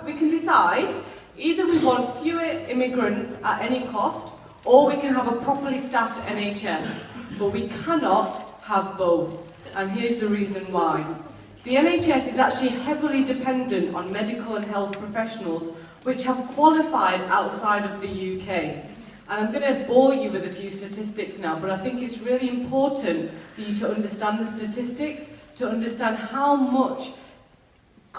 we can decide either we want fewer immigrants at any cost, or we can have a properly staffed NHS, but we cannot have both. And here's the reason why. The NHS is actually heavily dependent on medical and health professionals which have qualified outside of the UK. And I'm going to bore you with a few statistics now, but I think it's really important for you to understand the statistics, to understand how much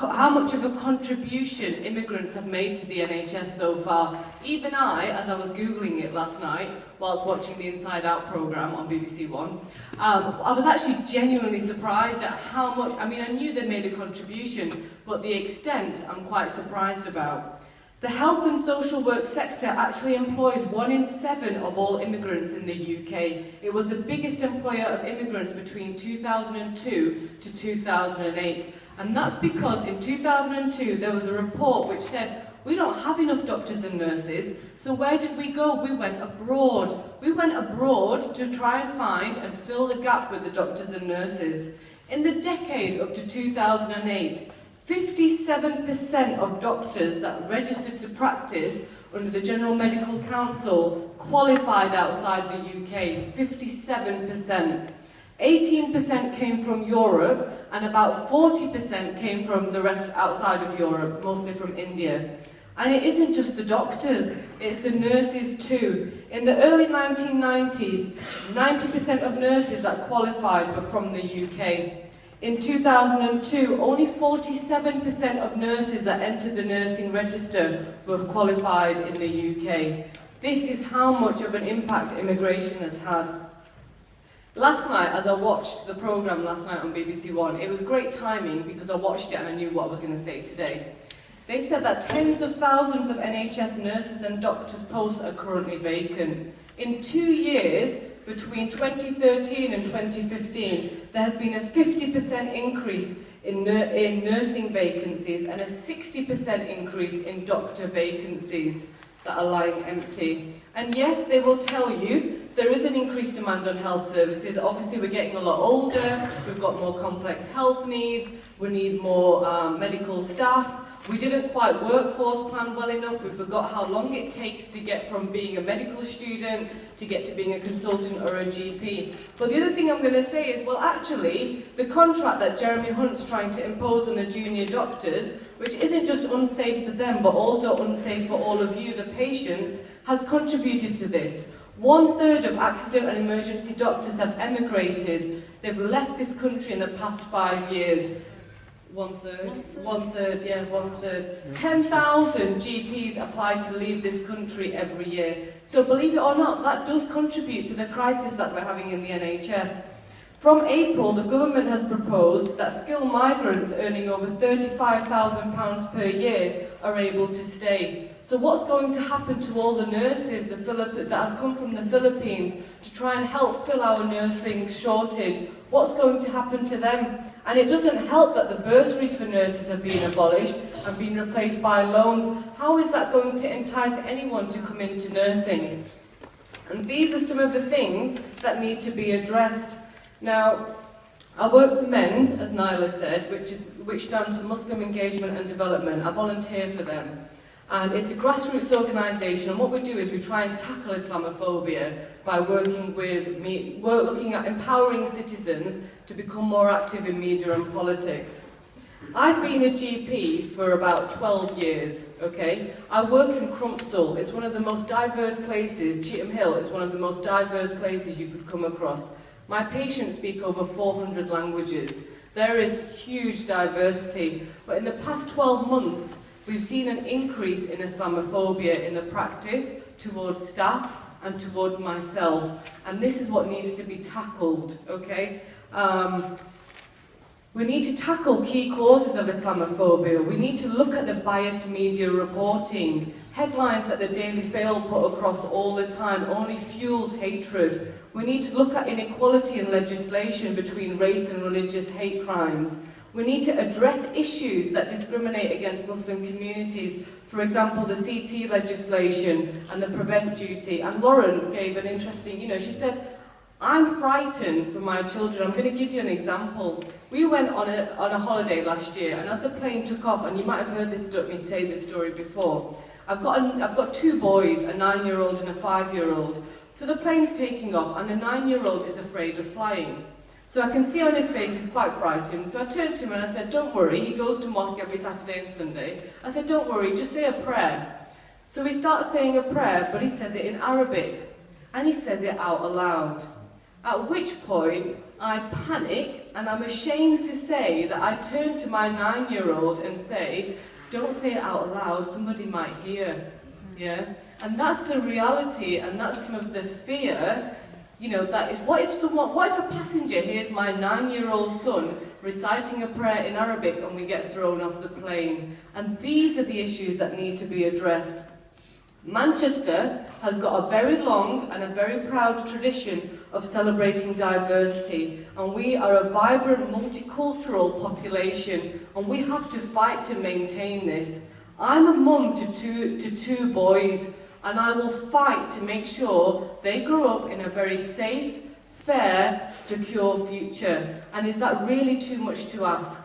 of a contribution immigrants have made to the NHS so far. Even I, as I was Googling it last night, whilst watching the Inside Out programme on BBC One, I was actually genuinely surprised at how much, I mean, I knew they made a contribution, but the extent I'm quite surprised about. The health and social work sector actually employs 1 in 7 of all immigrants in the UK. It was the biggest employer of immigrants between 2002 to 2008. And that's because in 2002 there was a report which said, we don't have enough doctors and nurses, so where did we go? We went abroad. We went abroad to try and find and fill the gap with the doctors and nurses. In the decade up to 2008, 57% of doctors that registered to practice under the General Medical Council qualified outside the UK, 57%. 18% came from Europe, and about 40% came from the rest outside of Europe, mostly from India. And it isn't just the doctors, it's the nurses too. In the early 1990s, 90% of nurses that qualified were from the UK. In 2002, only 47% of nurses that entered the nursing register were qualified in the UK. This is how much of an impact immigration has had. Last night, as I watched the programme last night on BBC One, it was great timing because I watched it and I knew what I was going to say today. They said that tens of thousands of NHS nurses and doctors posts are currently vacant. In 2 years, between 2013 and 2015, there has been a 50% increase in nursing vacancies and a 60% increase in doctor vacancies that are lying empty. And yes, they will tell you there is an increased demand on health services. Obviously, we're getting a lot older, we've got more complex health needs, we need more medical staff. We didn't quite workforce plan well enough, we forgot how long it takes to get from being a medical student to get to being a consultant or a GP. But the other thing I'm going to say is, well, actually, the contract that Jeremy Hunt's trying to impose on the junior doctors, which isn't just unsafe for them, but also unsafe for all of you, the patients, has contributed to this. 1/3 of accident and emergency doctors have emigrated. They've left this country in the past 5 years. 1/3, yeah, 1/3. 10,000 GPs apply to leave this country every year. So believe it or not, that does contribute to the crisis that we're having in the NHS. From April, the government has proposed that skilled migrants earning over £35,000 per year are able to stay. So what's going to happen to all the nurses that have come from the Philippines to try and help fill our nursing shortage? What's going to happen to them? And it doesn't help that the bursaries for nurses have been abolished and been replaced by loans. How is that going to entice anyone to come into nursing? And these are some of the things that need to be addressed. Now, I work for MEND, as Nyla said, which stands for Muslim Engagement and Development. I volunteer for them. And it's a grassroots organisation, and what we do is we try and tackle Islamophobia by looking at empowering citizens to become more active in media and politics. I've been a GP for about 12 years, okay? I work in Crumpsall. It's one of the most diverse places. Cheetham Hill is one of the most diverse places you could come across. My patients speak over 400 languages. There is huge diversity, but in the past 12 months, we've seen an increase in Islamophobia in the practice towards staff and towards myself, and this is what needs to be tackled, okay? We need to tackle key causes of Islamophobia. We need to look at the biased media reporting. Headlines that the Daily Mail put across all the time only fuels hatred. We need to look at inequality in legislation between race and religious hate crimes. We need to address issues that discriminate against Muslim communities, for example, the CT legislation and the prevent duty. And Lauren gave an interesting, she said, I'm frightened for my children. I'm going to give you an example. We went on a holiday last year, and as the plane took off, and you might have heard me say this story before, I've got two boys, a 9-year-old and a 5-year-old. So the plane's taking off, and the 9-year-old is afraid of flying. So I can see on his face he's quite frightened. So I turned to him and I said, don't worry. He goes to mosque every Saturday and Sunday. I said, don't worry, just say a prayer. So he starts saying a prayer, but he says it in Arabic, and he says it out aloud. At which point, I panic, and I'm ashamed to say that I turn to my 9-year-old and say, don't say it out loud, somebody might hear. Yeah? And that's the reality, and that's some of the fear, you know, that is, what if a passenger hears my 9-year-old son reciting a prayer in Arabic and we get thrown off the plane? And these are the issues that need to be addressed. Manchester has got a very long and a very proud tradition of celebrating diversity, and we are a vibrant multicultural population, and we have to fight to maintain this. I'm a mum to two boys, and I will fight to make sure they grow up in a very safe, fair, secure future. And is that really too much to ask?